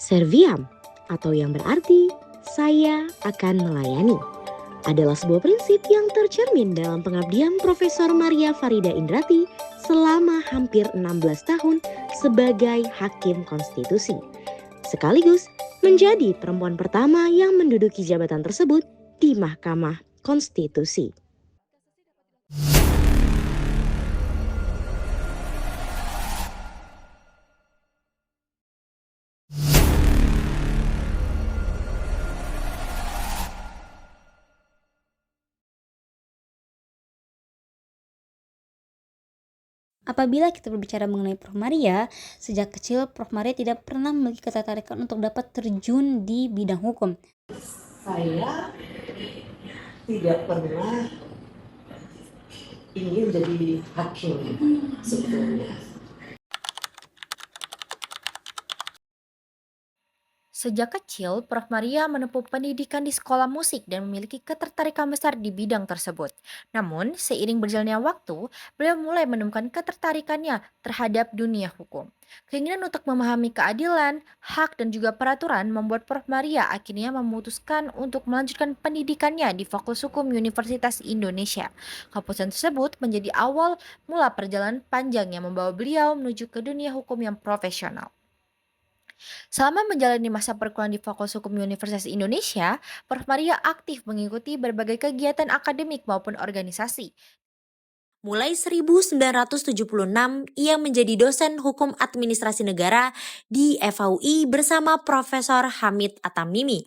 Serviam, atau yang berarti saya akan melayani, adalah sebuah prinsip yang tercermin dalam pengabdian Profesor Maria Farida Indrati selama hampir 16 tahun sebagai Hakim Konstitusi. Sekaligus menjadi perempuan pertama yang menduduki jabatan tersebut di Mahkamah Konstitusi. Apabila kita berbicara mengenai Prof. Maria, sejak kecil Prof. Maria tidak pernah memiliki ketertarikan untuk dapat terjun di bidang hukum. Saya tidak pernah ingin menjadi hakim sebetulnya. Sejak kecil, Prof. Maria menempuh pendidikan di sekolah musik dan memiliki ketertarikan besar di bidang tersebut. Namun, seiring berjalannya waktu, beliau mulai menemukan ketertarikannya terhadap dunia hukum. Keinginan untuk memahami keadilan, hak, dan juga peraturan membuat Prof. Maria akhirnya memutuskan untuk melanjutkan pendidikannya di Fakultas Hukum Universitas Indonesia. Keputusan tersebut menjadi awal mula perjalanan panjang yang membawa beliau menuju ke dunia hukum yang profesional. Selama menjalani masa perkuliahan di Fakultas Hukum Universitas Indonesia, Prof. Maria aktif mengikuti berbagai kegiatan akademik maupun organisasi. Mulai 1976, ia menjadi dosen hukum administrasi negara di FHUI bersama Profesor Hamid At-Tamimi.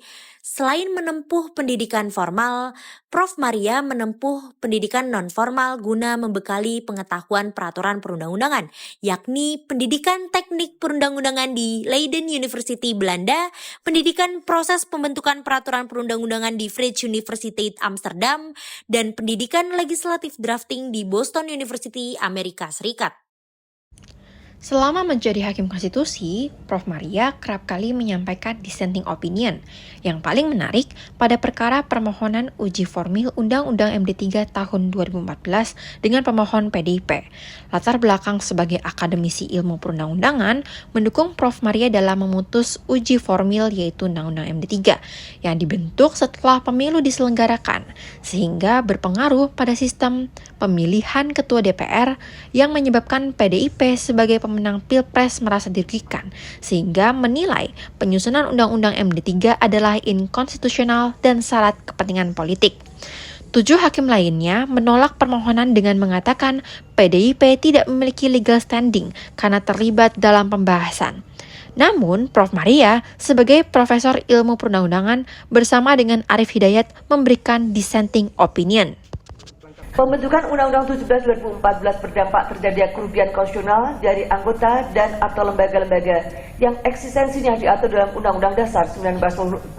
Selain menempuh pendidikan formal, Prof. Maria menempuh pendidikan non-formal guna membekali pengetahuan peraturan perundang-undangan, yakni pendidikan teknik perundang-undangan di Leiden University Belanda, pendidikan proses pembentukan peraturan perundang-undangan di Vrije Universiteit Amsterdam, dan pendidikan legislatif drafting di Boston University, Amerika Serikat. Selama menjadi Hakim Konstitusi, Prof. Maria kerap kali menyampaikan dissenting opinion. Yang paling menarik pada perkara permohonan uji formil Undang-Undang MD 3 tahun 2014 dengan pemohon PDIP. Latar belakang sebagai akademisi ilmu perundang-undangan mendukung Prof. Maria dalam memutus uji formil yaitu Undang-Undang MD 3 yang dibentuk setelah pemilu diselenggarakan, sehingga berpengaruh pada sistem pemilihan ketua DPR yang menyebabkan PDIP sebagai pemenang Pilpres merasa dirugikan, sehingga menilai penyusunan Undang-Undang MD 3 adalah inkonstitusional dan syarat kepentingan politik. 7 hakim lainnya menolak permohonan dengan mengatakan PDIP tidak memiliki legal standing karena terlibat dalam pembahasan. Namun, Prof. Maria sebagai Profesor Ilmu Perundang-undangan bersama dengan Arief Hidayat memberikan dissenting opinion. Pembentukan Undang-Undang 17 2014 berdampak terjadinya kerugian konstitusional dari anggota dan atau lembaga-lembaga yang eksistensinya diatur dalam Undang-Undang Dasar 1945,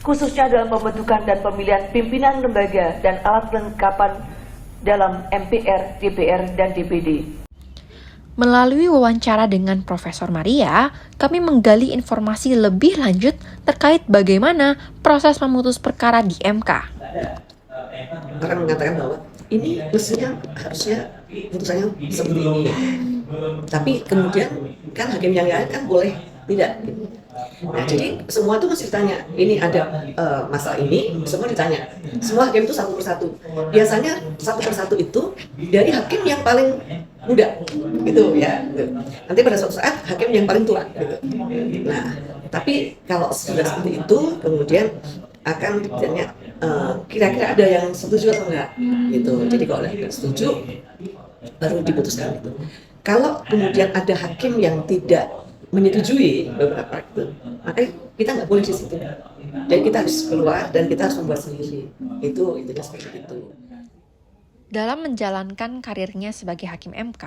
khususnya dalam pembentukan dan pemilihan pimpinan lembaga dan alat kelengkapan dalam MPR, DPR, dan DPD. Melalui wawancara dengan Profesor Maria, kami menggali informasi lebih lanjut terkait bagaimana proses memutus perkara di MK. Orang mengatakan bahwa ini mestinya harusnya putusannya seperti ini, tapi kemudian kan hakim yang lain kan boleh tidak. Nah, jadi semua itu mesti ditanya. Ini ada masalah ini, semua ditanya. Semua hakim itu satu persatu. Biasanya satu persatu itu dari hakim yang paling muda, gitu ya. Nanti pada suatu saat hakim yang paling tua, gitu. Nah, tapi kalau sudah seperti itu, kemudian akan ditanya kira-kira ada yang setuju atau enggak, gitu. Jadi kalau ada yang setuju, baru diputuskan itu. Kalau kemudian ada hakim yang tidak menyetujui beberapa itu, maka kita nggak boleh di situ. Jadi kita harus keluar dan kita harus membuat sendiri. Itu intinya seperti itu. Dalam menjalankan karirnya sebagai Hakim MK,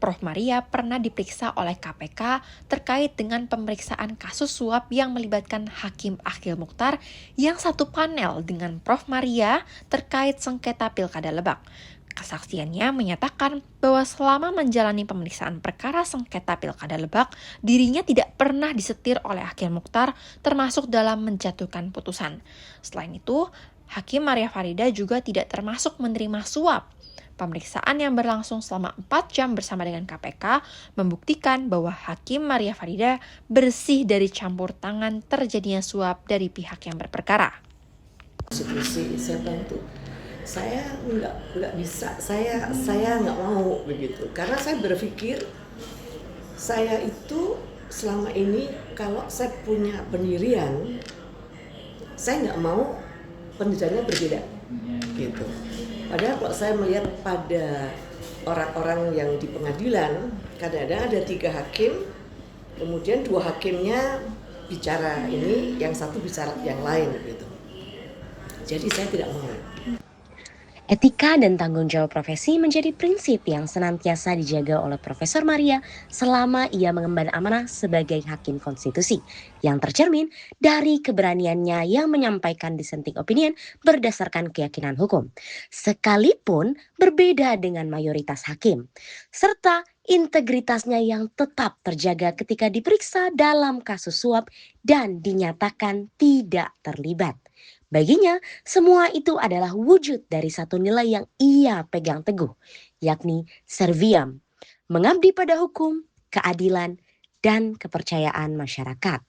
Prof. Maria pernah diperiksa oleh KPK terkait dengan pemeriksaan kasus suap yang melibatkan Hakim Akhil Mukhtar yang satu panel dengan Prof. Maria terkait sengketa Pilkada Lebak. Kesaksiannya menyatakan bahwa selama menjalani pemeriksaan perkara sengketa Pilkada Lebak, dirinya tidak pernah disetir oleh Akhil Mukhtar termasuk dalam menjatuhkan putusan. Selain itu, Hakim Maria Farida juga tidak termasuk menerima suap. Pemeriksaan yang berlangsung selama 4 jam bersama dengan KPK membuktikan bahwa Hakim Maria Farida bersih dari campur tangan terjadinya suap dari pihak yang berperkara. Konstitusi saya bantu, saya nggak bisa, saya nggak mau begitu, karena saya berpikir saya itu selama ini kalau saya punya pendirian, saya nggak mau pendiriannya berbeda gitu. Padahal kalau saya melihat pada orang-orang yang di pengadilan, kadang-kadang ada 3 hakim, kemudian 2 hakimnya bicara ini, yang satu bicara yang lain gitu. Jadi saya tidak mau. Etika dan tanggung jawab profesi menjadi prinsip yang senantiasa dijaga oleh Profesor Maria selama ia mengemban amanah sebagai Hakim Konstitusi, yang tercermin dari keberaniannya yang menyampaikan dissenting opinion berdasarkan keyakinan hukum, sekalipun berbeda dengan mayoritas hakim, serta integritasnya yang tetap terjaga ketika diperiksa dalam kasus suap dan dinyatakan tidak terlibat. Baginya, semua itu adalah wujud dari satu nilai yang ia pegang teguh, yakni serviam, mengabdi pada hukum, keadilan, dan kepercayaan masyarakat.